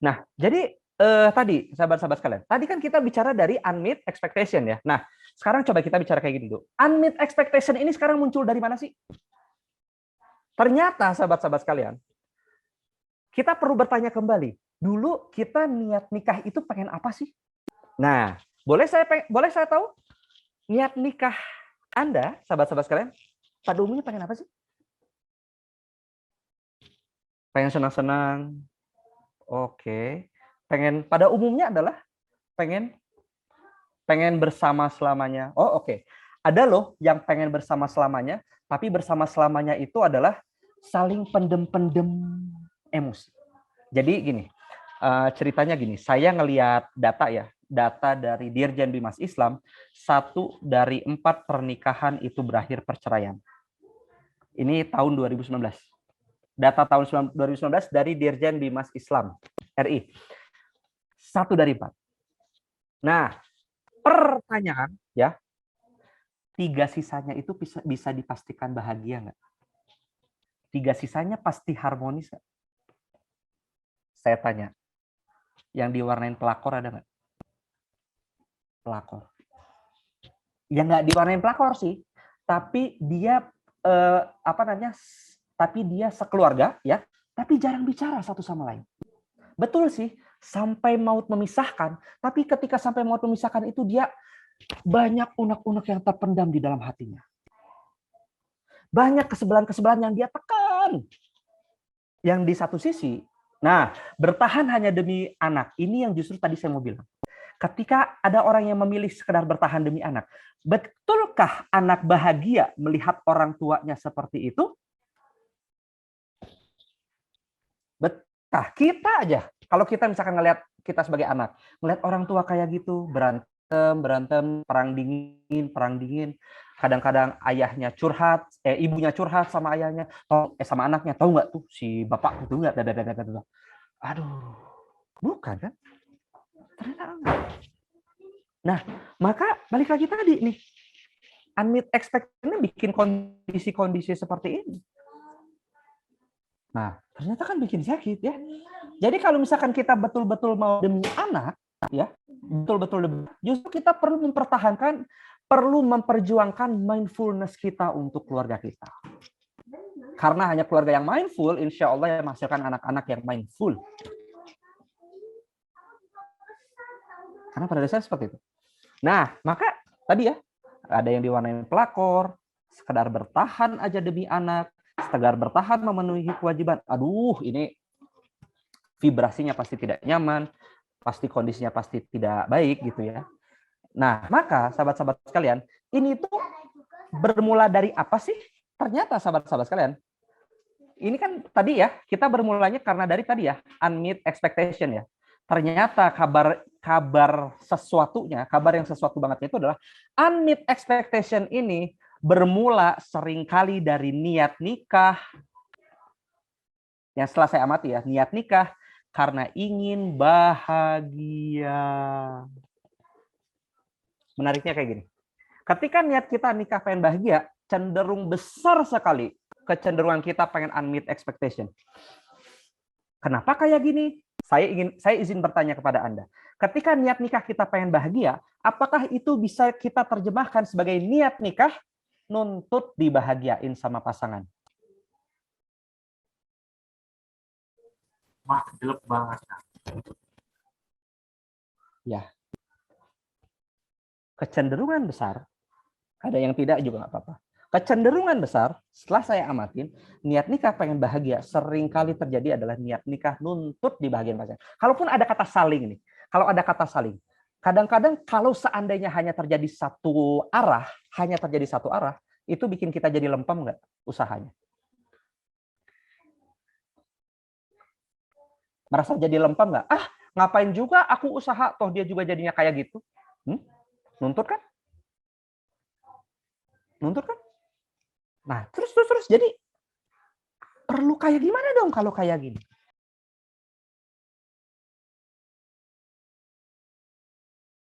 Nah, jadi tadi sahabat-sahabat sekalian, tadi kan kita bicara dari unmet expectation ya. Nah, sekarang coba kita bicara kayak gini dulu. Unmet expectation ini sekarang muncul dari mana sih? Ternyata sahabat-sahabat sekalian, kita perlu bertanya kembali. Dulu kita niat nikah itu pengen apa sih? Nah, boleh saya tahu niat nikah Anda, sahabat-sahabat sekalian, pada umumnya pengen apa sih? Pengen senang-senang. Oke. Pengen pada umumnya adalah pengen bersama selamanya. Oh, oke. Ada loh yang pengen bersama selamanya, tapi bersama selamanya itu adalah saling pendem-pendem emosi. Jadi gini, ceritanya gini, saya ngelihat data ya, data dari Dirjen Bimas Islam, 1 dari 4 pernikahan itu berakhir perceraian. Ini tahun 2019. Data tahun 2019 dari Dirjen Bimas Islam RI. 1 dari 4. Nah, pertanyaan ya, 3 sisanya itu bisa dipastikan bahagia nggak? 3 sisanya pasti harmonis nggak? Saya tanya, yang diwarnain pelakor ada nggak? Pelakor. Yang nggak diwarnain pelakor sih, tapi dia tapi dia sekeluarga ya, tapi jarang bicara satu sama lain. Betul sih, sampai maut memisahkan, tapi ketika sampai maut memisahkan itu dia banyak unek-unek yang terpendam di dalam hatinya. Banyak kesebelahan-kesebelahan yang dia tekan. Yang di satu sisi, nah, bertahan hanya demi anak. Ini yang justru tadi saya mau bilang. Ketika ada orang yang memilih sekedar bertahan demi anak, betulkah anak bahagia melihat orang tuanya seperti itu? Betah. Kita aja, kalau kita misalkan ngelihat kita sebagai anak, ngelihat orang tua kayak gitu, berantem, perang dingin, kadang-kadang ayahnya curhat, ibunya curhat sama ayahnya, sama anaknya, tahu nggak tuh si bapak itu nggak, aduh, bukan kan? Ternyata enggak. Nah, maka balik lagi tadi nih, unmet expectation bikin kondisi-kondisi seperti ini. Nah, ternyata kan bikin sakit ya. Jadi kalau misalkan kita betul-betul mau demi anak, ya, betul-betul justru kita perlu memperjuangkan mindfulness kita untuk keluarga kita. Karena hanya keluarga yang mindful, insya Allah yang menghasilkan anak-anak yang mindful. Karena pada dasarnya seperti itu. Nah, maka tadi ya, ada yang diwarnain pelakor, sekedar bertahan aja demi anak, sekedar bertahan memenuhi kewajiban. Aduh, ini vibrasinya pasti tidak nyaman, pasti kondisinya pasti tidak baik gitu ya. Nah, maka sahabat-sahabat sekalian, ini tuh bermula dari apa sih? Ternyata sahabat-sahabat sekalian, ini kan tadi ya, kita bermulanya karena dari tadi ya, unmet expectation ya. Ternyata kabar yang sesuatu banget itu adalah unmet expectation ini bermula seringkali dari niat nikah. Yang setelah saya amati ya, niat nikah karena ingin bahagia. Menariknya kayak gini. Ketika niat kita nikah pengen bahagia, cenderung besar sekali kecenderungan kita pengen unmet expectation. Kenapa kayak gini? Saya izin bertanya kepada Anda. Ketika niat nikah kita pengen bahagia, apakah itu bisa kita terjemahkan sebagai niat nikah nuntut dibahagiain sama pasangan? Wah, jelek banget. Ya. Kecenderungan besar, ada yang tidak juga nggak apa-apa. Kecenderungan besar, setelah saya amatin, niat nikah pengen bahagia, seringkali terjadi adalah niat nikah nuntut dibahagiain pasangan. Kalaupun ada kata saling nih, kalau ada kata saling, kadang-kadang kalau seandainya hanya terjadi satu arah, itu bikin kita jadi lempem nggak usahanya? Merasa jadi lempem nggak? Ah, ngapain juga aku usaha, toh dia juga jadinya kayak gitu. Nuntut kan? Nuntut kan? Nah, terus. Jadi, perlu kayak gimana dong kalau kayak gini?